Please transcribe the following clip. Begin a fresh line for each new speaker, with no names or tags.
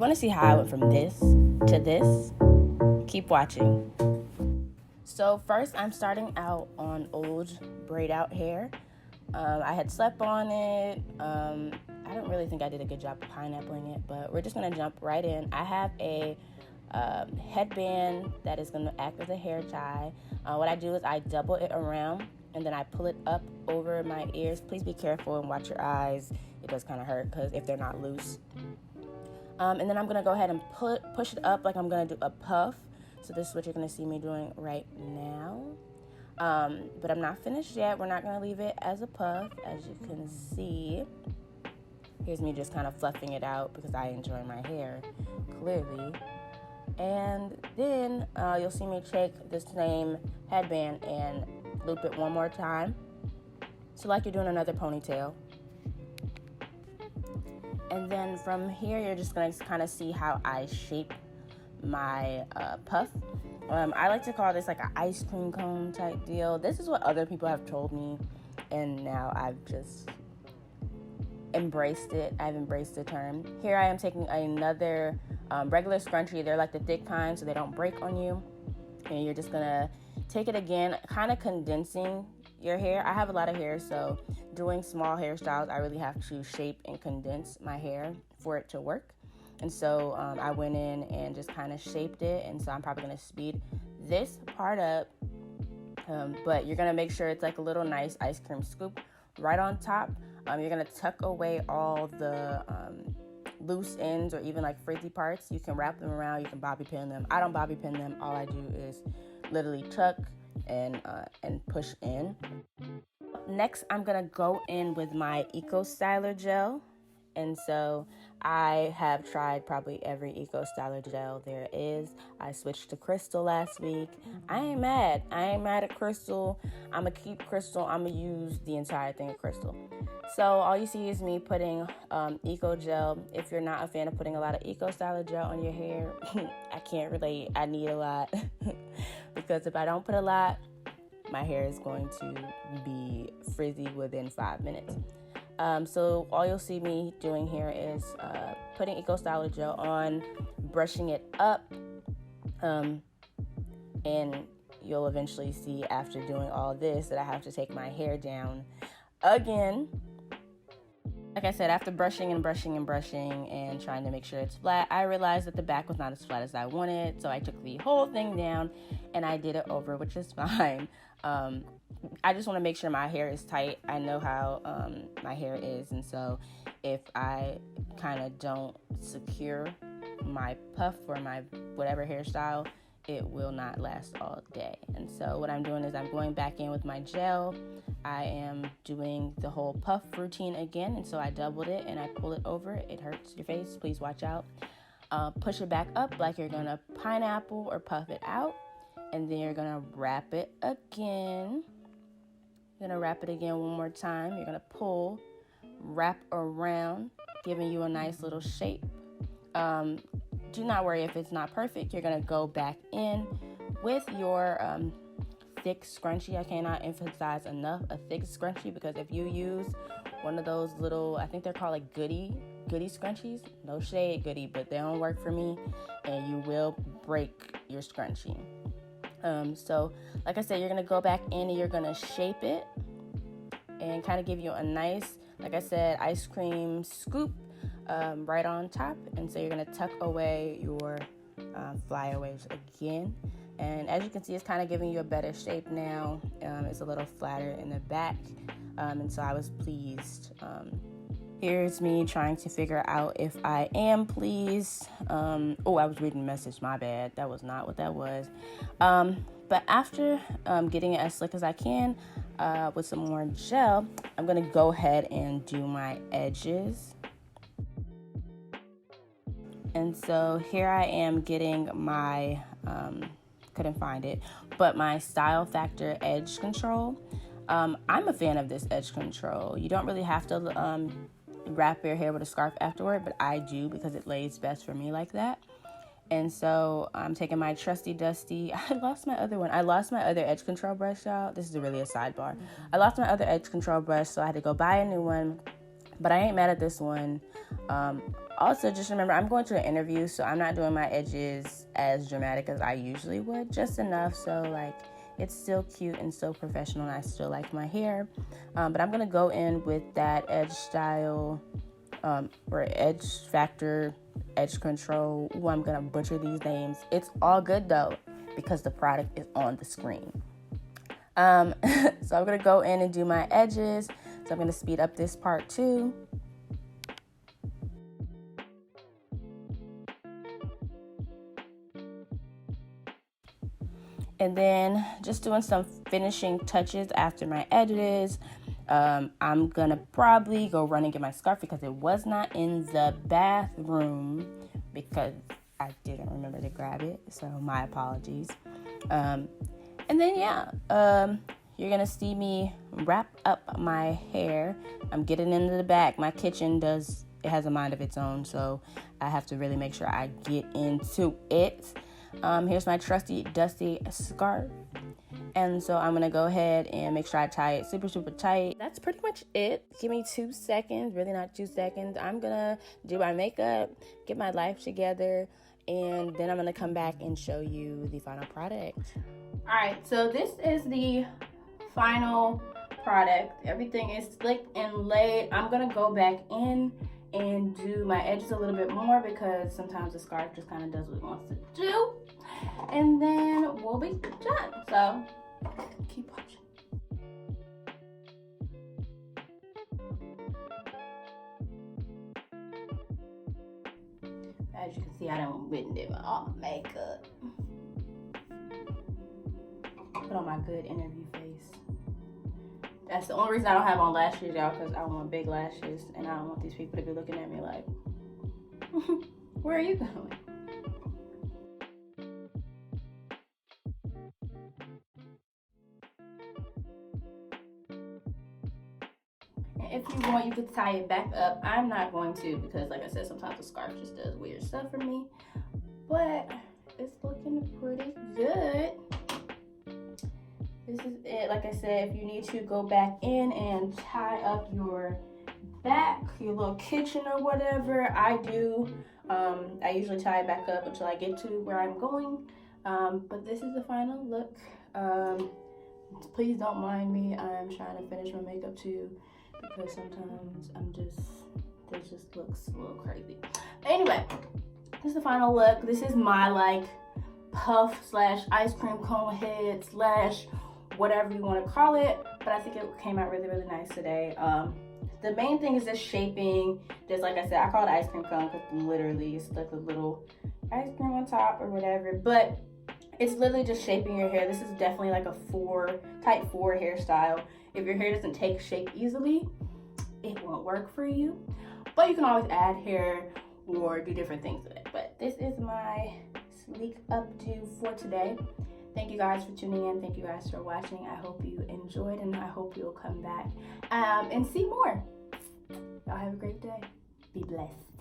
want to see how I went from this to this, keep watching. So first, I'm starting out on old braid out hair. I had slept on it. I don't really think I did a good job of pineappling it, but we're just going to jump right in. I have a headband that is going to act as a hair tie. What I do is I double it around, and then I pull it up over my ears. Please be careful and watch your eyes. It does kind of hurt because if they're not loose. And then I'm going to go ahead and push it up like I'm going to do a puff. So this is what you're going to see me doing right now. But I'm not finished yet. We're not going to leave it as a puff, as you can see. Here's me just kind of fluffing it out because I enjoy my hair, clearly. And then you'll see me take the same headband and loop it one more time. So like you're doing another ponytail. And then from here, you're just going to kind of see how I shape my puff. I like to call this like an ice cream cone type deal. This is what other people have told me, and now I've just embraced it. I've embraced the term. Here I am taking another regular scrunchie. They're like the thick kind, so they don't break on you. And you're just gonna take it again, kind of condensing your hair. I have a lot of hair, so doing small hairstyles, I really have to shape and condense my hair for it to work. And so I went in and just kind of shaped it. And so I'm probably going to speed this part up. But you're going to make sure it's like a little nice ice cream scoop right on top. You're going to tuck away all the loose ends or even like frizzy parts. You can wrap them around. You can bobby pin them. I don't bobby pin them. All I do is literally tuck and push in. Next, I'm going to go in with my EcoStyler Gel. And so I have tried probably every EcoStyler Gel there is. I switched to Krystal last week. I ain't mad at Krystal. I'm going to keep Krystal. I'm going to use the entire thing of Krystal. So all you see is me putting Eco Gel. If you're not a fan of putting a lot of EcoStyler Gel on your hair, I can't relate. I need a lot. Because if I don't put a lot, my hair is going to be frizzy within 5 minutes. So all you'll see me doing here is putting EcoStyler Gel on, brushing it up, and you'll eventually see after doing all this that I have to take my hair down again. Like I said, after brushing and trying to make sure it's flat, I realized that the back was not as flat as I wanted, so I took the whole thing down and I did it over, which is fine. I just want to make sure my hair is tight. I know how my hair is, and so if I kind of don't secure my puff or my whatever hairstyle, it will not last all day. And so what I'm doing is I'm going back in with my gel. I am doing the whole puff routine again, and so I doubled it and I pull it over. It hurts your face. Please watch out. Push it back up like you're going to pineapple or puff it out, and then you're going to wrap it again. You're going to wrap it again one more time. You're going to pull, wrap around, giving you a nice little shape. Do not worry if it's not perfect. You're going to go back in with your thick scrunchie. I cannot emphasize enough a thick scrunchie, because if you use one of those little, I think they're called like goody scrunchies. No shade, goody, but they don't work for me, and you will break your scrunchie. So like I said, you're going to go back in and you're going to shape it and kind of give you a nice, like I said, ice cream scoop right on top. And so you're going to tuck away your flyaways again. And as you can see, it's kind of giving you a better shape now. It's a little flatter in the back. And so I was pleased. Here's me trying to figure out if I am pleased. I was reading the message. My bad. That was not what that was. But after getting it as slick as I can with some more gel, I'm going to go ahead and do my edges. And so here I am getting my, couldn't find it, but my Style Factor Edge Control. I'm a fan of this edge control. You don't really have to wrap your hair with a scarf afterward, but I do because it lays best for me like that. And so I'm taking my trusty dusty. I lost my other one. I lost my other edge control brush, y'all. This is really a sidebar. I lost my other edge control brush, so I had to go buy a new one. But I ain't mad at this one. Also, just remember, I'm going to an interview, so I'm not doing my edges as dramatic as I usually would, just enough so like it's still cute and still professional, and I still like my hair. But I'm gonna go in with that Edge Style or Edge Factor, Edge Control. Ooh, I'm gonna butcher these names. It's all good though, because the product is on the screen. So I'm gonna go in and do my edges. So I'm gonna speed up this part too. And then just doing some finishing touches after my edges. I'm gonna probably go run and get my scarf because it was not in the bathroom because I didn't remember to grab it. So my apologies. And then you're gonna see me wrap up my hair. I'm getting into the back. My kitchen it has a mind of its own, so I have to really make sure I get into it. Here's my trusty dusty scarf. And so I'm going to go ahead and make sure I tie it super, super tight. That's pretty much it. Give me 2 seconds, really not 2 seconds. I'm going to do my makeup, get my life together, and then I'm going to come back and show you the final product. All right, so this is the final product. Everything is slicked and laid. I'm going to go back in and do my edges a little bit more because sometimes the scarf just kind of does what it wants to do. And then we'll be done. So keep watching. As you can see, I done went and did all my makeup. Put on my good interview face. That's the only reason I don't have on lashes, y'all, because I want big lashes and I don't want these people to be looking at me like, where are you going? And if you want, you could tie it back up. I'm not going to because, like I said, sometimes the scarf just does weird stuff for me. But it's looking pretty good. This is it. Like I said, if you need to go back in and tie up your back, your little kitchen or whatever, I do. I usually tie it back up until I get to where I'm going. But this is the final look. Please don't mind me. I'm trying to finish my makeup too because sometimes this just looks a little crazy. Anyway, this is the final look. This is my like puff slash ice cream cone head slash whatever you want to call it, but I think it came out really, really nice today. The main thing is just shaping. Just like I said, I call it ice cream cone because literally it's like a little ice cream on top or whatever, but it's literally just shaping your hair. This is definitely like a type 4 hairstyle. If your hair doesn't take shape easily, it won't work for you, but you can always add hair or do different things with it. But this is my sleek updo for today. Thank you guys for tuning in. Thank you guys for watching. I hope you enjoyed, and I hope you'll come back and see more. Y'all have a great day. Be blessed.